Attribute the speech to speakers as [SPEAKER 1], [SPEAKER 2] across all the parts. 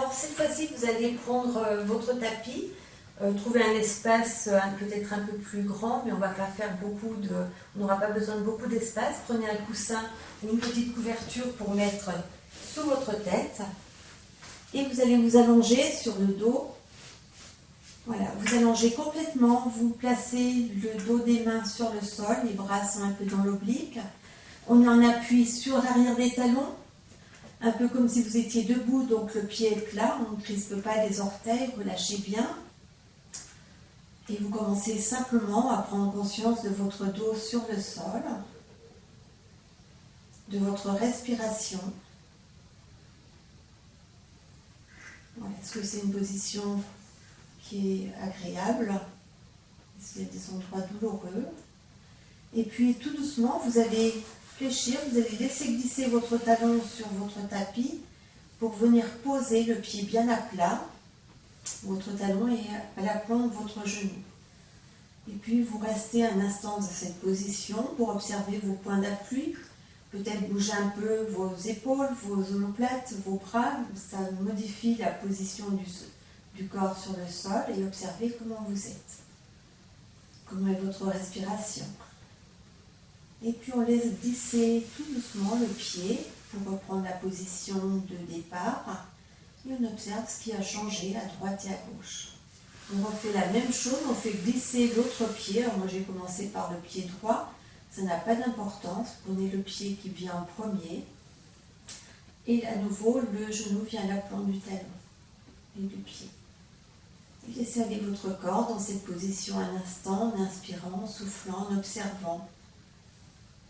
[SPEAKER 1] Alors cette fois-ci, vous allez prendre votre tapis, trouver un espace peut-être un peu plus grand, mais on ne va pas faire on n'aura pas besoin de beaucoup d'espace. Prenez un coussin ou une petite couverture pour mettre sous votre tête. Et vous allez vous allonger sur le dos. Voilà, vous allongez complètement, vous placez le dos des mains sur le sol, les bras sont un peu dans l'oblique. On est en appui sur l'arrière des talons, un peu comme si vous étiez debout, donc le pied est plat, on ne crispe pas les orteils, relâchez bien. Et vous commencez simplement à prendre conscience de votre dos sur le sol, de votre respiration. Voilà, est-ce que c'est une position qui est agréable? Est-ce qu'il y a des endroits douloureux? Et puis tout doucement, vous allez fléchir, vous allez laisser glisser votre talon sur votre tapis pour venir poser le pied bien à plat. Votre talon est à l'aplomb de votre genou. Et puis vous restez un instant dans cette position pour observer vos points d'appui. Peut-être bouger un peu vos épaules, vos omoplates, vos bras. Ça modifie la position du corps sur le sol et observez comment vous êtes. Comment est votre respiration. Et puis on laisse glisser tout doucement le pied pour reprendre la position de départ. Et on observe ce qui a changé à droite et à gauche. On refait la même chose, on fait glisser l'autre pied. Alors moi j'ai commencé par le pied droit, ça n'a pas d'importance. Prenez le pied qui vient en premier. Et à nouveau, le genou vient à l'aplomb du talon et du pied. Et laissez aller votre corps dans cette position un instant, en inspirant, en soufflant, en observant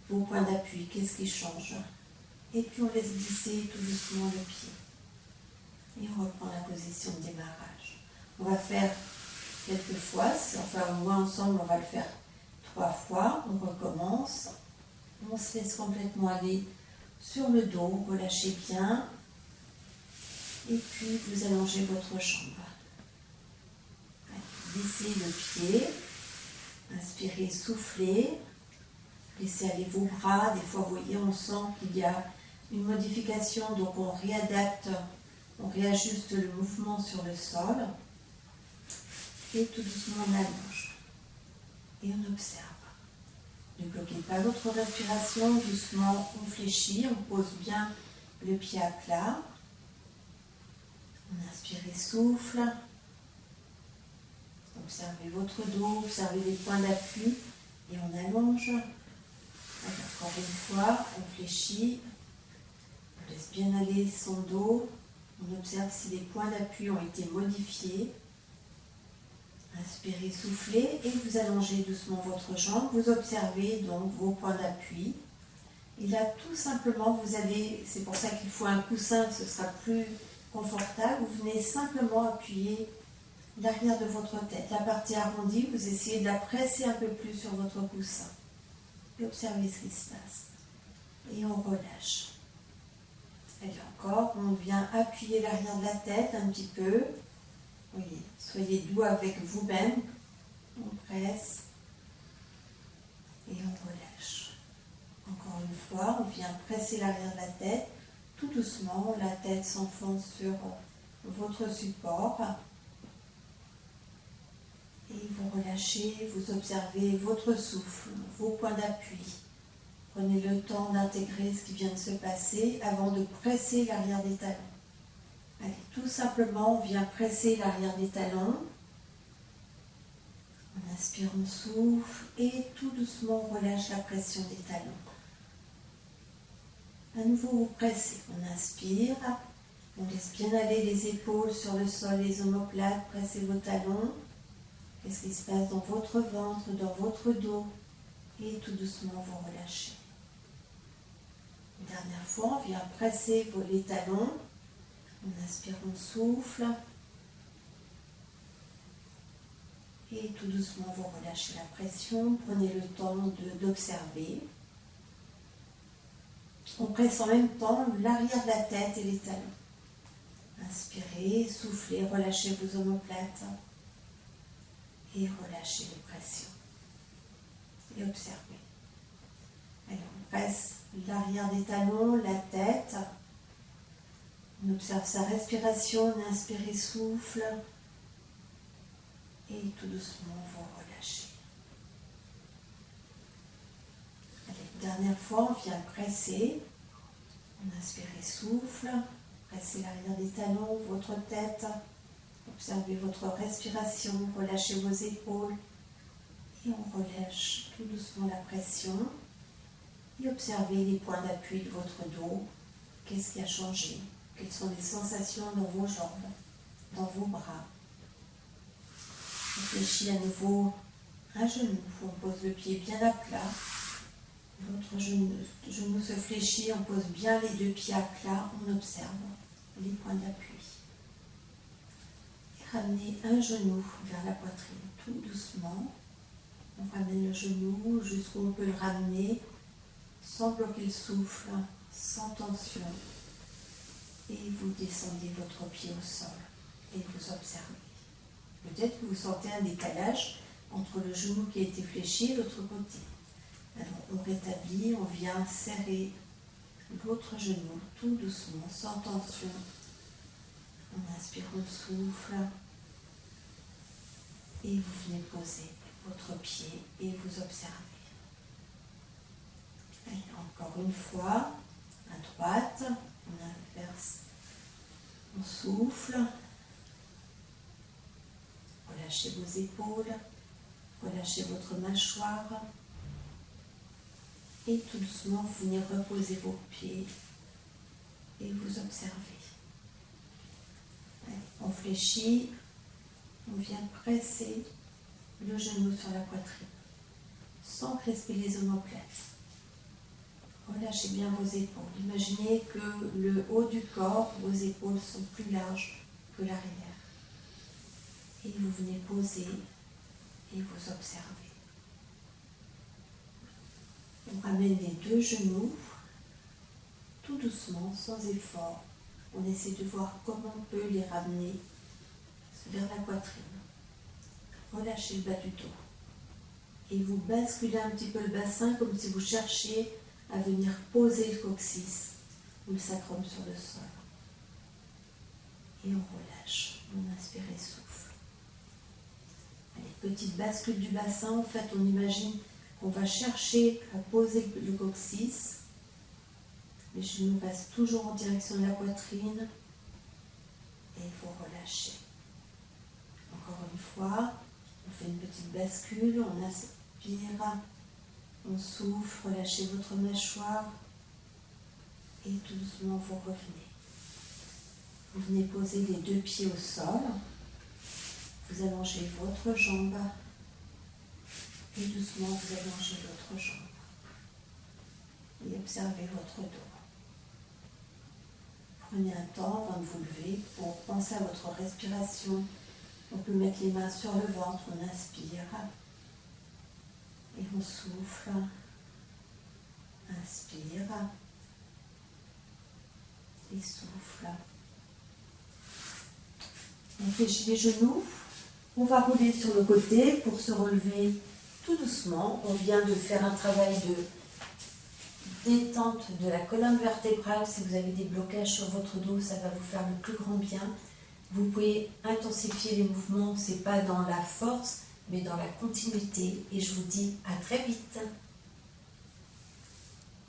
[SPEAKER 1] vos points d'appui, qu'est-ce qui change. Et puis on laisse glisser tout doucement le pied. Et on reprend la position de démarrage. On va faire quelques fois, enfin au moins ensemble on va le faire 3 fois. On recommence. On se laisse complètement aller sur le dos, relâchez bien. Et puis vous allongez votre jambe. Glissez le pied. Inspirez, soufflez. Laissez aller vos bras. Des fois, vous voyez, on sent qu'il y a une modification, donc on réadapte, on réajuste le mouvement sur le sol. Et tout doucement, on allonge. Et on observe. Ne bloquez pas votre respiration. Doucement, on fléchit, on pose bien le pied à plat. On inspire et souffle. Observez votre dos, observez les points d'appui et on allonge. Encore une fois, on fléchit, on laisse bien aller son dos, on observe si les points d'appui ont été modifiés. Inspirez, soufflez et vous allongez doucement votre jambe. Vous observez donc vos points d'appui. Et là, tout simplement, vous allez, c'est pour ça qu'il faut un coussin, ce sera plus confortable. Vous venez simplement appuyer l'arrière de votre tête. La partie arrondie, vous essayez de la presser un peu plus sur votre coussin. Et observez ce qui se passe. Et on relâche. Et encore, on vient appuyer l'arrière de la tête un petit peu. Voyez, soyez doux avec vous-même. On presse. Et on relâche. Encore une fois, on vient presser l'arrière de la tête. Tout doucement, la tête s'enfonce sur votre support. Et vous relâchez, vous observez votre souffle, vos points d'appui. Prenez le temps d'intégrer ce qui vient de se passer avant de presser l'arrière des talons. Allez, tout simplement, on vient presser l'arrière des talons. On inspire, on souffle et tout doucement, on relâche la pression des talons. À nouveau, vous pressez. On inspire, on laisse bien aller les épaules sur le sol, les omoplates, pressez vos talons. Qu'est-ce qui se passe dans votre ventre, dans votre dos? Et tout doucement, vous relâchez. Une dernière fois, on vient presser les talons. On inspire, on souffle. Et tout doucement, vous relâchez la pression. Prenez le temps d'observer. On presse en même temps l'arrière de la tête et les talons. Inspirez, soufflez, relâchez vos omoplates. Et relâchez les pressions. Et observez. Alors, on presse l'arrière des talons, la tête. On observe sa respiration, on inspire et souffle. Et tout doucement, vous relâchez. Allez, dernière fois, on vient presser. On inspire et souffle. Pressez l'arrière des talons, votre tête. Observez votre respiration, relâchez vos épaules. Et on relâche tout doucement la pression. Et observez les points d'appui de votre dos. Qu'est-ce qui a changé? Quelles sont les sensations dans vos jambes, dans vos bras? Réfléchissez à nouveau un genou. On pose le pied bien à plat. Votre genou se fléchit, on pose bien les deux pieds à plat. On observe les points d'appui. Et ramenez un genou vers la poitrine, tout doucement. On ramène le genou jusqu'où on peut le ramener, sans bloquer le souffle, sans tension. Et vous descendez votre pied au sol et vous observez. Peut-être que vous sentez un décalage entre le genou qui a été fléchi et l'autre côté. Alors on rétablit, on vient serrer l'autre genou tout doucement, sans tension. On inspire, on souffle. Et vous venez poser votre pied et vous observez. Allez, encore une fois, à droite, on inverse, on souffle. Relâchez vos épaules, relâchez votre mâchoire. Et tout doucement, vous venez reposer vos pieds et vous observez. Allez, on fléchit, on vient presser le genou sur la poitrine, sans crisper les omoplates. Relâchez bien vos épaules. Imaginez que le haut du corps, vos épaules sont plus larges que l'arrière. Et vous venez poser et vous observez. On ramène les deux genoux, tout doucement, sans effort. On essaie de voir comment on peut les ramener vers la poitrine. Relâchez le bas du dos. Et vous basculez un petit peu le bassin comme si vous cherchiez à venir poser le coccyx ou le sacrum sur le sol. Et on relâche. On inspire et souffle. Allez, petite bascule du bassin. En fait, on imagine qu'on va chercher à poser le coccyx. Les genoux restent toujours en direction de la poitrine. Et vous relâchez. Encore une fois, on fait une petite bascule. On inspire. On souffle, relâchez votre mâchoire et tout doucement vous revenez. Vous venez poser les deux pieds au sol. Vous allongez votre jambe et doucement vous allongez l'autre jambe. Et observez votre dos. Prenez un temps avant de vous lever pour penser à votre respiration. On peut mettre les mains sur le ventre, on inspire. Et on souffle, inspire et souffle. On fléchit les genoux, on va rouler sur le côté pour se relever tout doucement. On vient de faire un travail de détente de la colonne vertébrale. Si vous avez des blocages sur votre dos, ça va vous faire le plus grand bien. Vous pouvez intensifier les mouvements, c'est pas dans la force, mais dans la continuité. Et je vous dis à très vite.